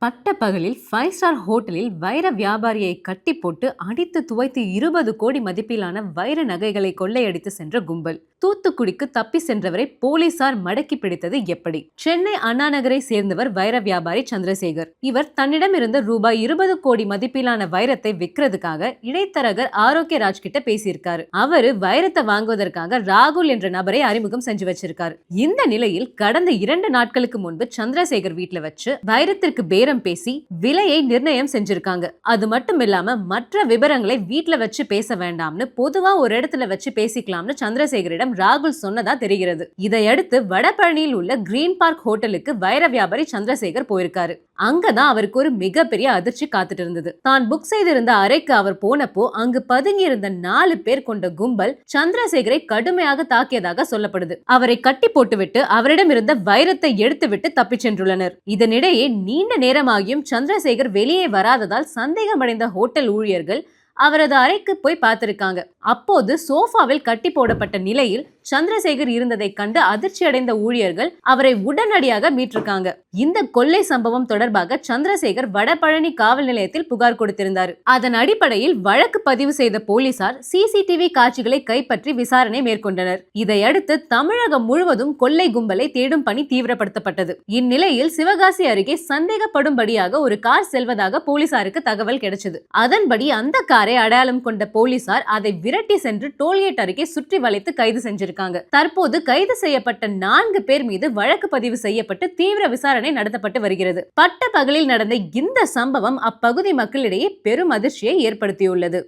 பட்ட பகலில் 5 ஸ்டார் ஹோட்டலில் வைர வியாபாரியை கட்டி போட்டு அடித்து துவைத்து 20 கோடி மதிப்பிலான வைர நகைகளை கொள்ளையடித்து சென்ற கும்பல். தூத்துக்குடிக்கு தப்பி சென்றவரை போலீசார் மடக்கி பிடித்தது எப்படி? சென்னை அண்ணா நகரை சேர்ந்தவர் வைர வியாபாரி சந்திரசேகர். இவர் தன்னிடம் இருந்த ரூபாய் 20 கோடி மதிப்பிலான வைரத்தை விற்கிறதுக்காக இடைத்தரகர் ஆரோக்கியராஜ் கிட்ட பேசியிருக்காரு. அவரு வைரத்தை வாங்குவதற்காக ராகுல் என்ற நபரை அறிமுகம் செஞ்சு வச்சிருக்காரு. இந்த நிலையில் கடந்த 2 நாட்களுக்கு முன்பு சந்திரசேகர் வீட்டுல வச்சு வைரத்திற்கு பேரம் பேசி விலையை நிர்ணயம் செஞ்சிருக்காங்க. அது மட்டும் இல்லாம மற்ற விவரங்களை வீட்டுல வச்சு பேச வேண்டாம்னு பொதுவா ஒரு இடத்துல வச்சு பேசிக்கலாம்னு சந்திரசேகரிடம் ராகுல் சொன்னதா தெரிகிறது. இதையடுத்து வடபழனியில் உள்ள கிரீன் பார்க் ஹோட்டலுக்கு வைர வியாபாரி சந்திரசேகர் போயிருக்காரு. அங்கதான் அவருக்கு ஒரு மிகப்பெரிய அதிர்ச்சி காத்துட்டு இருந்தது. தான் புக் செய்திருந்த அறைக்கு அவர் போனப்போ அங்கு பதுங்கி இருந்த 4 பேர் கொண்ட கும்பல் சந்திரசேகரை கடுமையாக தாக்கியதாக சொல்லப்படுது. அவரை கட்டி போட்டுவிட்டு அவரிடம் இருந்த வைரத்தை எடுத்துவிட்டு தப்பிச் சென்றுள்ளனர். இதனிடையே நீண்ட நேரமாகியும் சந்திரசேகர் வெளியே வராததால் சந்தேகமடைந்த ஹோட்டல் ஊழியர்கள் அவரது அறைக்கு போய் பார்த்திருக்காங்க. அப்போது சோஃபாவில் கட்டி போடப்பட்ட நிலையில் சந்திரசேகர் இருந்ததை கண்டு அதிர்ச்சி அடைந்த ஊழியர்கள் அவரை உடனடியாக மீட்டிருக்காங்க. இந்த கொள்ளை சம்பவம் தொடர்பாக சந்திரசேகர் வடபழனி காவல் நிலையத்தில் புகார் கொடுத்திருந்தார். அதன் அடிப்படையில் வழக்கு பதிவு செய்த போலீசார் சிசிடிவி காட்சிகளை கைப்பற்றி விசாரணை மேற்கொண்டனர். இதையடுத்து தமிழகம் முழுவதும் கொள்ளை கும்பலை தேடும் பணி தீவிரப்படுத்தப்பட்டது. இந்நிலையில் சிவகாசி அருகே சந்தேகப்படும்படியாக ஒரு கார் செல்வதாக போலீசாருக்கு தகவல் கிடைச்சது. அதன்படி அந்த காரை அடையாளம் கொண்ட போலீசார் அதை விரட்டி சென்று டோல்கேட் அருகே சுற்றி வளைத்து கைது செஞ்சிருக்காங்க. தற்போது கைது செய்யப்பட்ட 4 பேர் மீது வழக்கு பதிவு செய்யப்பட்டு தீவிர விசாரணை நடத்தப்பட்டு வருகிறது. பட்ட பகலில் நடந்த இந்த சம்பவம் அப்பகுதி மக்களிடையே பெரும் அதிர்ச்சியை ஏற்படுத்தியுள்ளது.